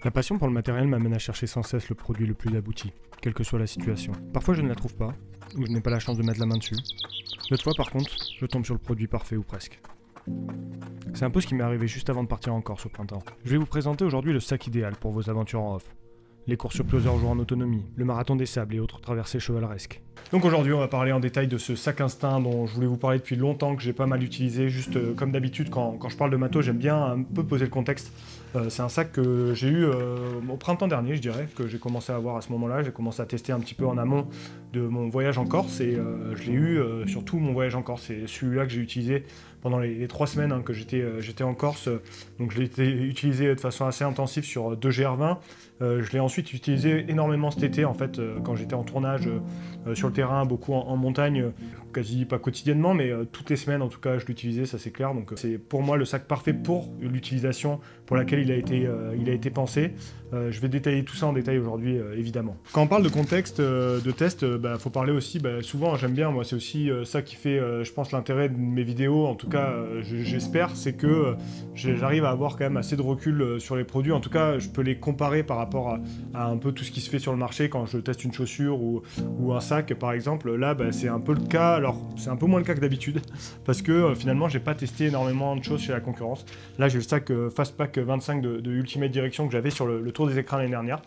La passion pour le matériel m'amène à chercher sans cesse le produit le plus abouti, quelle que soit la situation. Parfois je ne la trouve pas, ou je n'ai pas la chance de mettre la main dessus. D'autres fois par contre, je tombe sur le produit parfait ou presque. C'est un peu ce qui m'est arrivé juste avant de partir en Corse au printemps. Je vais vous présenter aujourd'hui le sac idéal pour vos aventures en off. Les courses sur plusieurs jours en autonomie, le marathon des sables et autres traversées chevaleresques. Donc aujourd'hui on va parler en détail de ce sac Instinct dont je voulais vous parler depuis longtemps, que j'ai pas mal utilisé. Juste comme d'habitude quand je parle de matos, j'aime bien un peu poser le contexte. C'est un sac que j'ai eu au printemps dernier, je dirais, que j'ai commencé à avoir à ce moment-là. J'ai commencé à tester un petit peu en amont de mon voyage en Corse et je l'ai eu sur tout mon voyage en Corse. C'est celui-là que j'ai utilisé pendant les 3 semaines que j'étais en Corse. Donc je l'ai utilisé de façon assez intensive sur 2 GR20. Je l'ai ensuite utilisé énormément cet été en fait quand j'étais en tournage sur le terrain, beaucoup en montagne, quasi pas quotidiennement mais toutes les semaines en tout cas je l'utilisais, ça c'est clair. Donc c'est pour moi le sac parfait pour l'utilisation pour laquelle il a été pensé. Je vais détailler tout ça en détail aujourd'hui évidemment. Quand on parle de contexte de test, faut parler aussi, souvent j'aime bien, moi c'est aussi ça qui fait je pense l'intérêt de mes vidéos, en tout cas j'espère, c'est que j'arrive à avoir quand même assez de recul sur les produits. En tout cas je peux les comparer par rapport à un peu tout ce qui se fait sur le marché quand je teste une chaussure ou un sac par exemple. Là c'est un peu le cas, alors c'est un peu moins le cas que d'habitude parce que finalement j'ai pas testé énormément de choses chez la concurrence. Là j'ai le sac Fastpack 25 de Ultimate Direction que j'avais sur le tour des écrans l'année dernière.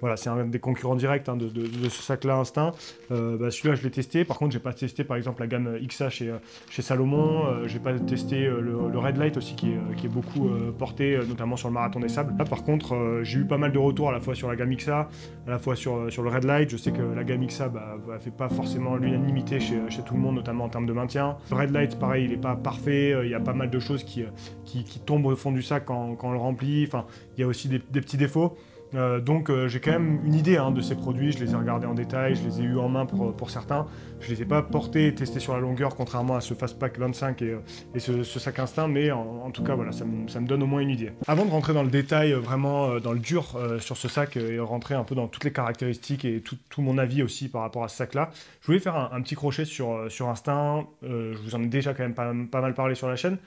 Voilà, c'est un des concurrents directs de ce sac-là Instinct. Celui-là, je l'ai testé. Par contre, j'ai pas testé, par exemple, la gamme XA chez Salomon. J'ai pas testé le Red Light aussi, qui est beaucoup porté, notamment sur le Marathon des Sables. Là, par contre, j'ai eu pas mal de retours à la fois sur la gamme XA, à la fois sur le Red Light. Je sais que la gamme XA fait pas forcément l'unanimité chez tout le monde, notamment en termes de maintien. Le Red Light, pareil, il est pas parfait. Il y a pas mal de choses qui tombent au fond du sac quand on le remplit. Enfin, il y a aussi des petits défauts. Donc j'ai quand même une idée de ces produits, je les ai regardés en détail, je les ai eus en main pour certains. Je les ai pas portés et testés sur la longueur, contrairement à ce Fastpack 25 et ce sac Instinct, mais en tout cas voilà, ça me donne au moins une idée. Avant de rentrer dans le détail, vraiment dans le dur sur ce sac et rentrer un peu dans toutes les caractéristiques et tout mon avis aussi par rapport à ce sac-là, je voulais faire un petit crochet sur Instinct. Je vous en ai déjà quand même pas mal parlé sur la chaîne,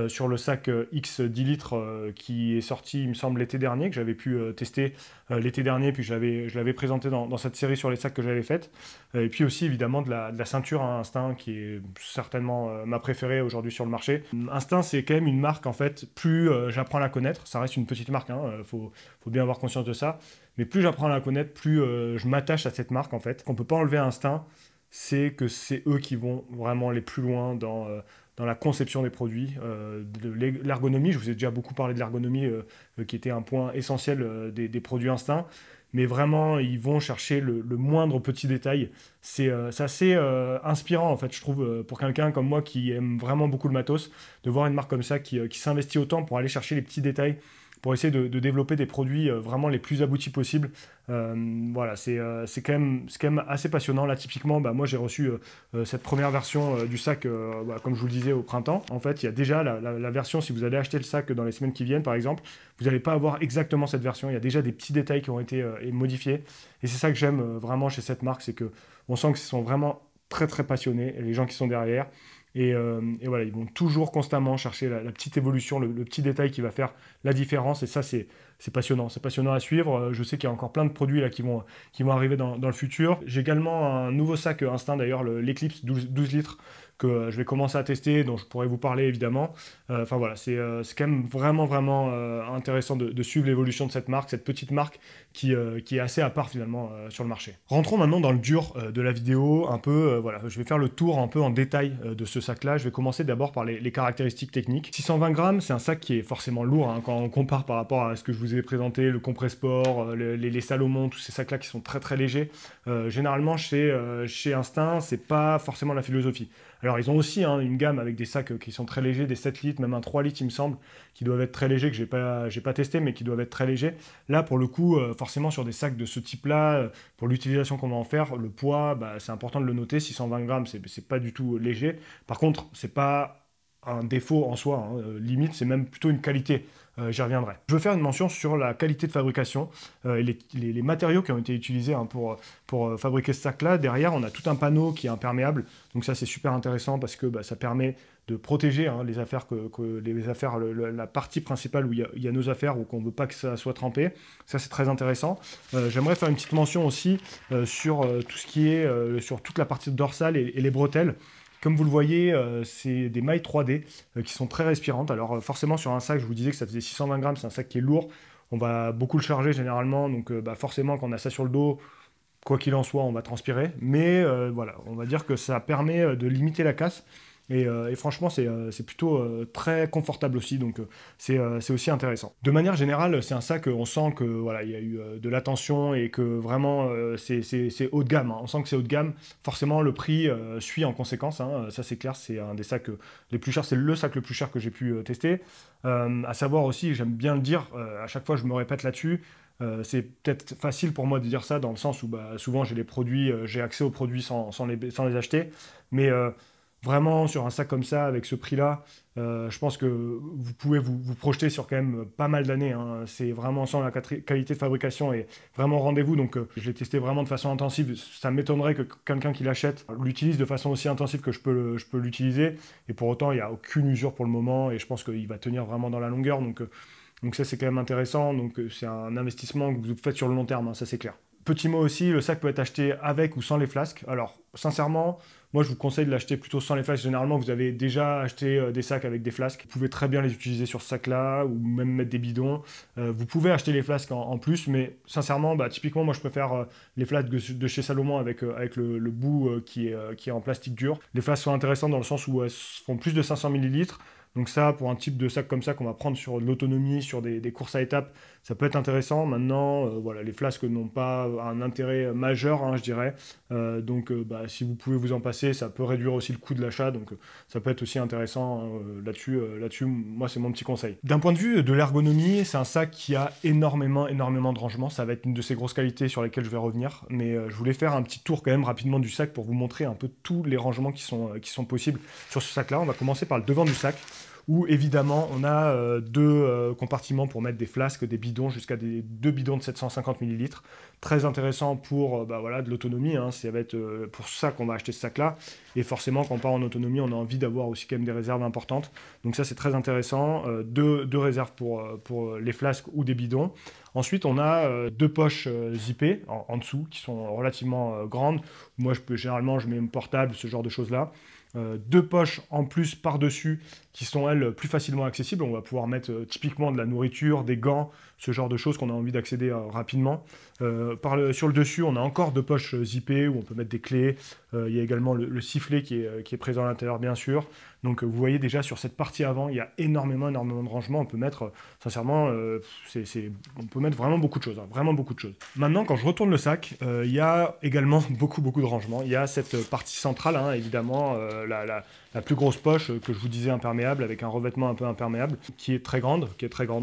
sur le sac X 10 litres qui est sorti, il me semble, l'été dernier, que j'avais pu tester l'été dernier, puis je l'avais présenté dans cette série sur les sacs que j'avais faite. Et puis aussi évidemment de la ceinture Instinct, qui est certainement ma préférée aujourd'hui sur le marché. Instinct, c'est quand même une marque, en fait, plus j'apprends à la connaître, ça reste une petite marque, faut bien avoir conscience de ça, mais plus j'apprends à la connaître, plus je m'attache à cette marque, en fait. Qu'on peut pas enlever à Instinct, c'est que c'est eux qui vont vraiment les plus loin dans la conception des produits, de l'ergonomie. Je vous ai déjà beaucoup parlé de l'ergonomie, qui était un point essentiel des produits Instinct, mais vraiment, ils vont chercher le moindre petit détail. C'est assez inspirant, en fait, je trouve, pour quelqu'un comme moi qui aime vraiment beaucoup le matos, de voir une marque comme ça qui s'investit autant pour aller chercher les petits détails, pour essayer de développer des produits vraiment les plus aboutis possibles. Voilà, c'est quand même assez passionnant. Là, typiquement, moi j'ai reçu cette première version du sac, comme je vous le disais, au printemps. En fait, il y a déjà la version, si vous allez acheter le sac dans les semaines qui viennent, par exemple, vous n'allez pas avoir exactement cette version. Il y a déjà des petits détails qui ont été modifiés. Et c'est ça que j'aime vraiment chez cette marque, c'est qu'on sent qu'ils sont vraiment très très passionnés, les gens qui sont derrière. Et voilà, ils vont toujours constamment chercher la petite évolution, le petit détail qui va faire la différence. Et ça, c'est passionnant. C'est passionnant à suivre. Je sais qu'il y a encore plein de produits là qui vont arriver dans le futur. J'ai également un nouveau sac Instinct, d'ailleurs, l'Eclipse 12 litres, que je vais commencer à tester, dont je pourrais vous parler évidemment. Enfin voilà, c'est quand même vraiment intéressant de suivre l'évolution de cette marque, cette petite marque qui est assez à part finalement sur le marché. Rentrons maintenant dans le dur de la vidéo, un peu, voilà, je vais faire le tour un peu en détail de ce sac-là. Je vais commencer d'abord par les caractéristiques techniques. 620 grammes, c'est un sac qui est forcément lourd quand on compare par rapport à ce que je vous ai présenté, le Compressport, les Salomon, tous ces sacs-là qui sont très très légers. Généralement chez Instinct, c'est pas forcément la philosophie. Alors ils ont aussi une gamme avec des sacs qui sont très légers, des 7 litres, même un 3 litres il me semble, qui doivent être très légers, que j'ai pas testé, mais qui doivent être très légers. Là pour le coup, forcément sur des sacs de ce type-là, pour l'utilisation qu'on va en faire, le poids, c'est important de le noter, 620 grammes, c'est pas du tout léger. Par contre, c'est pas un défaut en soi, limite c'est même plutôt une qualité. J'y reviendrai. Je veux faire une mention sur la qualité de fabrication et les matériaux qui ont été utilisés pour fabriquer ce sac-là. Derrière, on a tout un panneau qui est imperméable. Donc ça, c'est super intéressant parce que ça permet de protéger hein, les affaires, la partie principale où il y a nos affaires ou qu'on ne veut pas que ça soit trempé. Ça, c'est très intéressant. J'aimerais faire une petite mention aussi sur tout ce qui est sur toute la partie dorsale et les bretelles. Comme vous le voyez, c'est des mailles 3D qui sont très respirantes. Alors forcément, sur un sac, je vous disais que ça faisait 620 grammes, c'est un sac qui est lourd. On va beaucoup le charger généralement, donc forcément, quand on a ça sur le dos, quoi qu'il en soit, on va transpirer. Mais voilà, on va dire que ça permet de limiter la casse. Et franchement, c'est plutôt très confortable aussi, donc c'est aussi intéressant. De manière générale, c'est un sac, on sent que voilà, il y a eu de l'attention et que vraiment c'est haut de gamme. Hein. On sent que c'est haut de gamme. Forcément, le prix suit en conséquence. Hein. Ça, c'est clair, c'est un des sacs les plus chers. C'est le sac le plus cher que j'ai pu tester. À savoir aussi, j'aime bien le dire, à chaque fois je me répète là-dessus. C'est peut-être facile pour moi de dire ça dans le sens où souvent j'ai les produits, j'ai accès aux produits sans les acheter. Mais vraiment, sur un sac comme ça, avec ce prix-là, je pense que vous pouvez vous projeter sur quand même pas mal d'années. Hein. C'est vraiment sans la qualité de fabrication et vraiment rendez-vous. Donc, je l'ai testé vraiment de façon intensive. Ça m'étonnerait que quelqu'un qui l'achète l'utilise de façon aussi intensive que je peux l'utiliser. Et pour autant, il n'y a aucune usure pour le moment et je pense qu'il va tenir vraiment dans la longueur. Donc ça, c'est quand même intéressant. Donc, c'est un investissement que vous faites sur le long terme, hein, ça c'est clair. Petit mot aussi, le sac peut être acheté avec ou sans les flasques. Alors, sincèrement, moi je vous conseille de l'acheter plutôt sans les flasques. Généralement, vous avez déjà acheté des sacs avec des flasques. Vous pouvez très bien les utiliser sur ce sac-là ou même mettre des bidons. Vous pouvez acheter les flasques en plus, mais sincèrement, typiquement, moi je préfère les flasques de chez Salomon avec le bout qui est en plastique dur. Les flasques sont intéressantes dans le sens où elles font plus de 500 ml. Donc ça, pour un type de sac comme ça qu'on va prendre sur de l'autonomie, sur des courses à étapes, ça peut être intéressant. Maintenant, voilà, les flasques n'ont pas un intérêt majeur, hein, je dirais. Donc, si vous pouvez vous en passer, ça peut réduire aussi le coût de l'achat. Donc, ça peut être aussi intéressant là-dessus. Moi, c'est mon petit conseil. D'un point de vue de l'ergonomie, c'est un sac qui a énormément de rangement. Ça va être une de ses grosses qualités sur lesquelles je vais revenir. Mais je voulais faire un petit tour quand même rapidement du sac pour vous montrer un peu tous les rangements qui sont possibles sur ce sac-là. On va commencer par le devant du sac, où évidemment on a deux compartiments pour mettre des flasques, des bidons, jusqu'à deux bidons de 750 ml. Très intéressant pour de l'autonomie, hein. Ça va être pour ça qu'on va acheter ce sac-là. Et forcément, quand on part en autonomie, on a envie d'avoir aussi quand même des réserves importantes. Donc ça, c'est très intéressant. Deux réserves pour les flasques ou des bidons. Ensuite, on a deux poches zippées en dessous qui sont relativement grandes. Moi, généralement, je mets mon portable, ce genre de choses-là. Deux poches en plus par-dessus qui sont, elles, plus facilement accessibles. On va pouvoir mettre typiquement de la nourriture, des gants, ce genre de choses qu'on a envie d'accéder rapidement. Sur le dessus, on a encore deux poches zippées où on peut mettre des clés. Il y a également le sifflet qui est présent à l'intérieur, bien sûr. Donc vous voyez déjà sur cette partie avant, il y a énormément de rangements. On peut mettre, sincèrement, on peut mettre vraiment beaucoup de choses, hein, vraiment beaucoup de choses. Maintenant, quand je retourne le sac, il y a également beaucoup de rangements. Il y a cette partie centrale, hein, évidemment, la plus grosse poche que je vous disais imperméable, avec un revêtement un peu imperméable, qui est très grande.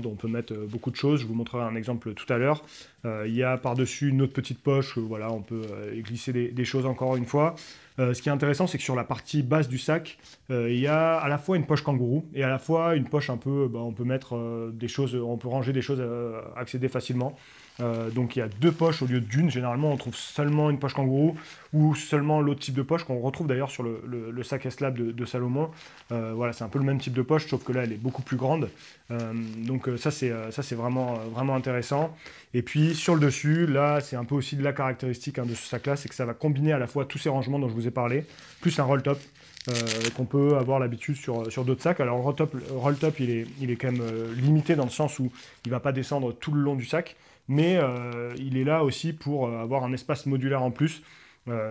On peut mettre beaucoup de choses. Je vous montrerai un exemple tout à l'heure. Il y a par-dessus une autre petite poche, voilà, on peut glisser des choses encore une fois. Ce qui est intéressant, c'est que sur la partie basse du sac, il y a à la fois une poche kangourou et à la fois une poche un peu, on peut mettre des choses, on peut ranger des choses, accéder facilement. Donc il y a deux poches au lieu d'une. Généralement, on trouve seulement une poche kangourou ou seulement l'autre type de poche qu'on retrouve d'ailleurs sur le sac S-Lab de Salomon. Voilà, c'est un peu le même type de poche, sauf que là, elle est beaucoup plus grande. Donc ça, c'est vraiment intéressant. Et puis sur le dessus, là, c'est un peu aussi de la caractéristique de ce sac-là, c'est que ça va combiner à la fois tous ces rangements dont je vous ai parlé, plus un roll-top. Qu'on peut avoir l'habitude sur d'autres sacs. Alors le roll-top, il est quand même limité dans le sens où il ne va pas descendre tout le long du sac, mais il est là aussi pour avoir un espace modulaire en plus.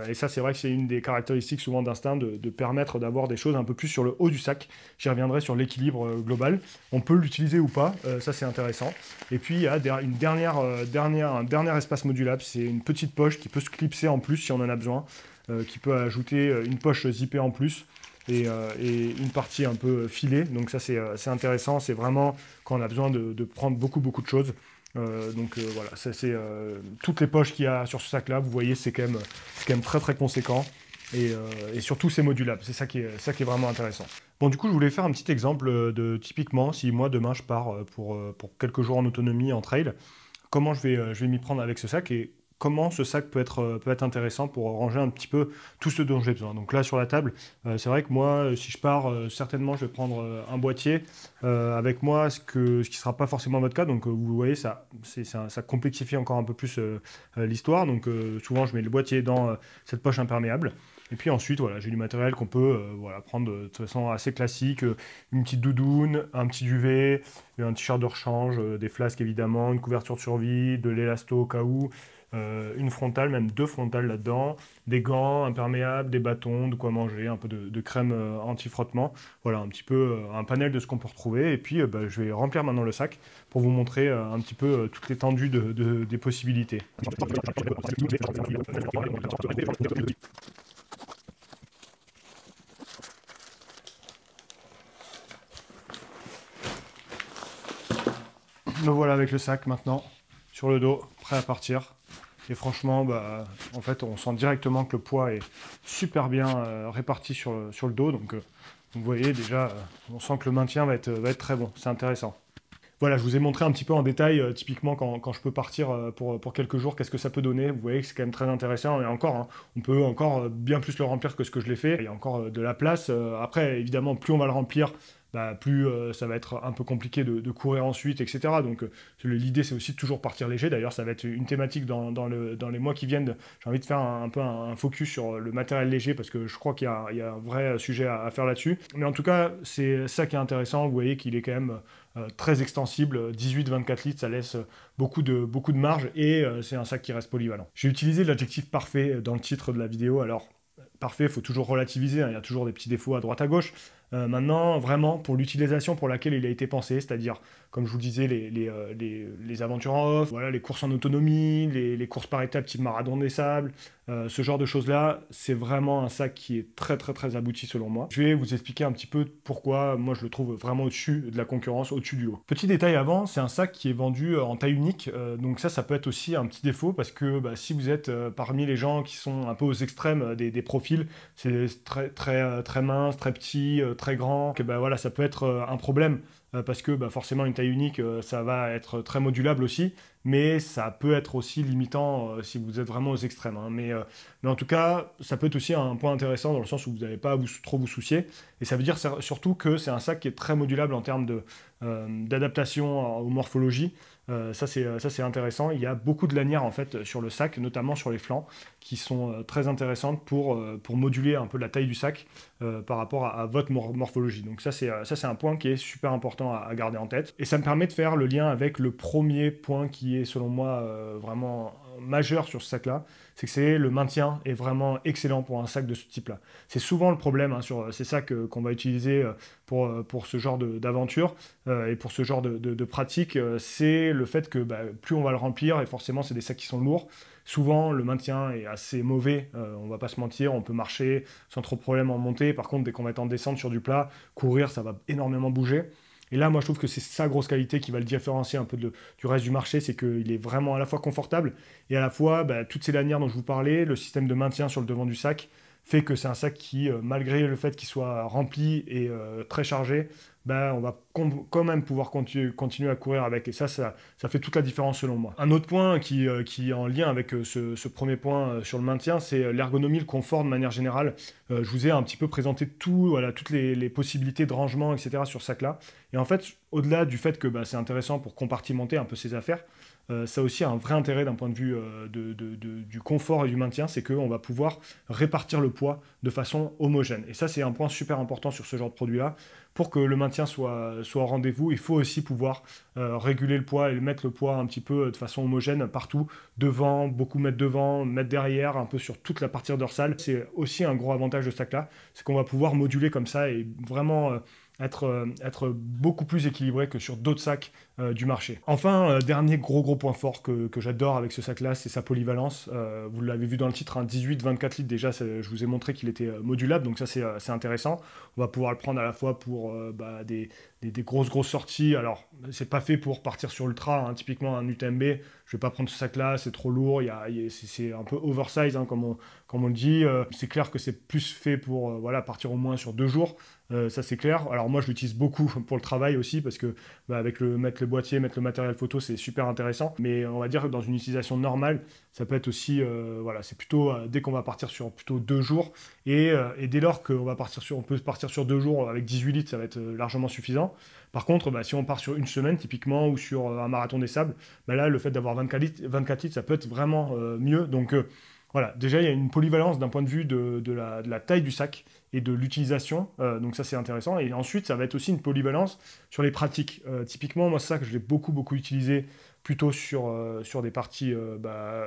Et ça, c'est vrai que c'est une des caractéristiques souvent d'Instinct de permettre d'avoir des choses un peu plus sur le haut du sac. J'y reviendrai sur l'équilibre global. On peut l'utiliser ou pas, ça c'est intéressant. Et puis il y a un dernier espace modulable, c'est une petite poche qui peut se clipser en plus si on en a besoin, qui peut ajouter une poche zippée en plus. Et une partie un peu filée, donc ça c'est intéressant, c'est vraiment quand on a besoin de prendre beaucoup de choses. Voilà, ça c'est toutes les poches qu'il y a sur ce sac là, vous voyez c'est quand même très conséquent et surtout c'est modulable, c'est ça qui est vraiment intéressant. Bon, du coup je voulais faire un petit exemple de typiquement si moi demain je pars pour quelques jours en autonomie en trail, comment je vais m'y prendre avec ce sac et comment ce sac peut être intéressant pour ranger un petit peu tout ce dont j'ai besoin. Donc là, sur la table, c'est vrai que moi, si je pars, certainement, je vais prendre un boîtier avec moi, ce qui ne sera pas forcément votre cas. Donc vous voyez, ça complexifie encore un peu plus l'histoire. Donc souvent, je mets le boîtier dans cette poche imperméable. Et puis ensuite, voilà, j'ai du matériel qu'on peut prendre de toute façon assez classique, une petite doudoune, un petit duvet, un t-shirt de rechange, des flasques évidemment, une couverture de survie, de l'élasto au cas où, une frontale, même 2 frontales là-dedans, des gants imperméables, des bâtons, de quoi manger, un peu de crème anti-frottement. Voilà, un petit peu un panel de ce qu'on peut retrouver. Et puis, je vais remplir maintenant le sac pour vous montrer un petit peu toute l'étendue des possibilités. Me voilà avec le sac maintenant, sur le dos, prêt à partir. Et franchement, en fait, on sent directement que le poids est super bien réparti sur le dos. Donc, vous voyez déjà, on sent que le maintien va être très bon. C'est intéressant. Voilà, je vous ai montré un petit peu en détail, typiquement quand je peux partir pour quelques jours, qu'est-ce que ça peut donner. Vous voyez que c'est quand même très intéressant. Et encore, hein, on peut encore bien plus le remplir que ce que je l'ai fait. Il y a encore de la place. Après, évidemment, plus on va le remplir, plus ça va être un peu compliqué de courir ensuite, etc. Donc l'idée, c'est aussi de toujours partir léger. D'ailleurs, ça va être une thématique dans les mois qui viennent. J'ai envie de faire un peu un focus sur le matériel léger parce que je crois qu'il y a un vrai sujet à faire là-dessus. Mais en tout cas, c'est ça qui est intéressant. Vous voyez qu'il est quand même très extensible, 18-24 litres, ça laisse beaucoup de marge et c'est un sac qui reste polyvalent. J'ai utilisé l'adjectif parfait dans le titre de la vidéo. Alors, parfait, il faut toujours relativiser, hein, il y a toujours des petits défauts à droite à gauche. Maintenant, vraiment, pour l'utilisation pour laquelle il a été pensé, c'est-à-dire, comme je vous disais, les aventures en off, voilà, les courses en autonomie, les courses par étapes type marathon des sables, ce genre de choses-là, c'est vraiment un sac qui est très très très abouti selon moi. Je vais vous expliquer un petit peu pourquoi moi je le trouve vraiment au-dessus de la concurrence, au-dessus du lot. Petit détail avant, c'est un sac qui est vendu en taille unique, donc ça peut être aussi un petit défaut parce que si vous êtes parmi les gens qui sont un peu aux extrêmes des profils, c'est très mince, très petit, très grand, que voilà, ça peut être un problème parce que forcément une taille unique, ça va être très modulable aussi, mais ça peut être aussi limitant si vous êtes vraiment aux extrêmes. Hein. Mais en tout cas, ça peut être aussi un point intéressant dans le sens où vous n'avez pas à trop vous soucier. Et ça veut dire surtout que c'est un sac qui est très modulable en termes d'adaptation aux morphologies. Ça c'est intéressant. Il y a beaucoup de lanières en fait sur le sac, notamment sur les flancs, qui sont très intéressantes pour moduler un peu la taille du sac par rapport à votre morphologie. Donc ça c'est un point qui est super important à garder en tête. Et ça me permet de faire le lien avec le premier point qui est selon moi vraiment majeur sur ce sac-là, c'est que le maintien est vraiment excellent pour un sac de ce type-là. C'est souvent le problème hein, sur ces sacs qu'on va utiliser pour ce genre d'aventure et pour ce genre de pratique, c'est le fait que plus on va le remplir, et forcément c'est des sacs qui sont lourds, souvent le maintien est assez mauvais, on va pas se mentir, on peut marcher sans trop de problème en montée, par contre dès qu'on va être en descente sur du plat, courir ça va énormément bouger. Et là, moi, je trouve que c'est sa grosse qualité qui va le différencier un peu du reste du marché, c'est qu'il est vraiment à la fois confortable et à la fois, toutes ces lanières dont je vous parlais, le système de maintien sur le devant du sac, fait que c'est un sac qui, malgré le fait qu'il soit rempli et très chargé, on va quand même pouvoir continuer à courir avec. Et ça fait toute la différence selon moi. Un autre point qui est en lien avec ce premier point sur le maintien, c'est l'ergonomie, le confort de manière générale. Je vous ai un petit peu présenté toutes les possibilités de rangement, etc. sur ce sac-là. Et en fait, au-delà du fait que c'est intéressant pour compartimenter un peu ses affaires, ça a aussi un vrai intérêt d'un point de vue du confort et du maintien, c'est qu'on va pouvoir répartir le poids de façon homogène. Et ça, c'est un point super important sur ce genre de produit-là. Pour que le maintien soit au rendez-vous, il faut aussi pouvoir réguler le poids et mettre le poids un petit peu de façon homogène partout, devant, beaucoup mettre devant, mettre derrière, un peu sur toute la partie dorsale. C'est aussi un gros avantage de ce sac-là, c'est qu'on va pouvoir moduler comme ça et vraiment être beaucoup plus équilibré que sur d'autres sacs du marché. Enfin, dernier gros point fort que j'adore avec ce sac-là, c'est sa polyvalence. Vous l'avez vu dans le titre, hein, 18-24 litres déjà, je vous ai montré qu'il était modulable, donc ça c'est intéressant. On va pouvoir le prendre à la fois pour des grosses sorties. Alors, c'est pas fait pour partir sur ultra, hein, typiquement un UTMB, je vais pas prendre ce sac-là, c'est trop lourd, c'est un peu oversize, hein, comme on le dit. C'est clair que c'est plus fait pour partir au moins sur 2 jours. ça c'est clair. Alors moi je l'utilise beaucoup pour le travail aussi parce que avec mettre le boîtier, mettre le matériel photo, c'est super intéressant. Mais on va dire que dans une utilisation normale, ça peut être aussi, voilà, c'est plutôt dès qu'on va partir sur plutôt 2 jours et dès lors qu'on va partir on peut partir sur 2 jours avec 18 litres, ça va être largement suffisant. Par contre, si on part sur une semaine typiquement ou sur un marathon des sables, là le fait d'avoir 24 litres, ça peut être vraiment mieux. Donc voilà, déjà il y a une polyvalence d'un point de vue de la taille du sac et de l'utilisation, donc ça c'est intéressant. Et ensuite ça va être aussi une polyvalence sur les pratiques. Typiquement moi c'est ça que je l'ai beaucoup utilisé plutôt sur des parties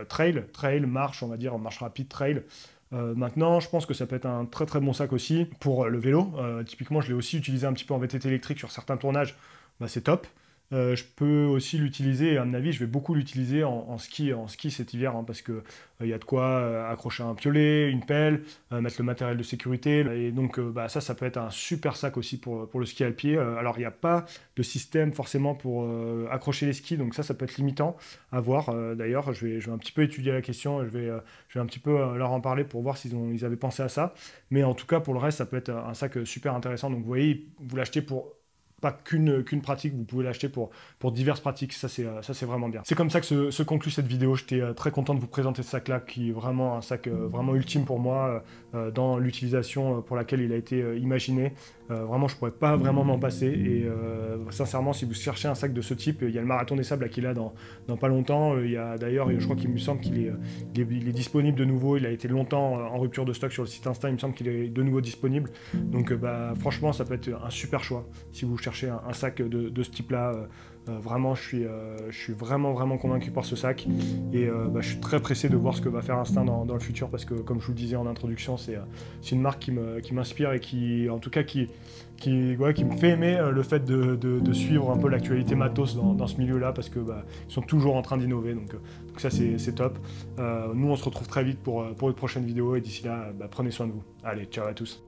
trail, marche, on va dire marche rapide, trail. Maintenant je pense que ça peut être un très bon sac aussi pour le vélo. Typiquement je l'ai aussi utilisé un petit peu en VTT électrique sur certains tournages, c'est top. Je peux aussi l'utiliser, à mon avis, je vais beaucoup l'utiliser en ski cet hiver, hein, parce que il y a de quoi accrocher un piolet, une pelle, mettre le matériel de sécurité. Et donc ça peut être un super sac aussi pour le ski à pied. Alors il n'y a pas de système forcément pour accrocher les skis, donc ça peut être limitant à voir. D'ailleurs, je vais un petit peu étudier la question, je vais un petit peu leur en parler pour voir ils avaient pensé à ça. Mais en tout cas, pour le reste, ça peut être un sac super intéressant. Donc vous voyez, vous l'achetez pour pas qu'une pratique, vous pouvez l'acheter pour diverses pratiques, ça c'est vraiment bien. C'est comme ça que se conclut cette vidéo. J'étais très content de vous présenter ce sac-là, qui est vraiment un sac vraiment ultime pour moi, dans l'utilisation pour laquelle il a été imaginé. Vraiment, je pourrais pas vraiment m'en passer, et sincèrement, si vous cherchez un sac de ce type, il y a le Marathon des Sables qui est là dans pas longtemps. Il y a d'ailleurs, je crois qu'il me semble qu'il est disponible de nouveau. Il a été longtemps en rupture de stock sur le site Insta, il me semble qu'il est de nouveau disponible. Donc franchement, ça peut être un super choix si vous cherchez un sac de ce type-là. Vraiment, je suis vraiment convaincu par ce sac, et je suis très pressé de voir ce que va faire Instinct dans le futur, parce que comme je vous le disais en introduction, c'est une marque qui m'inspire et qui me fait aimer le fait de suivre un peu l'actualité matos dans ce milieu-là, parce que ils sont toujours en train d'innover, donc ça c'est top. Nous on se retrouve très vite pour une prochaine vidéo, et d'ici là, prenez soin de vous. Allez, ciao à tous.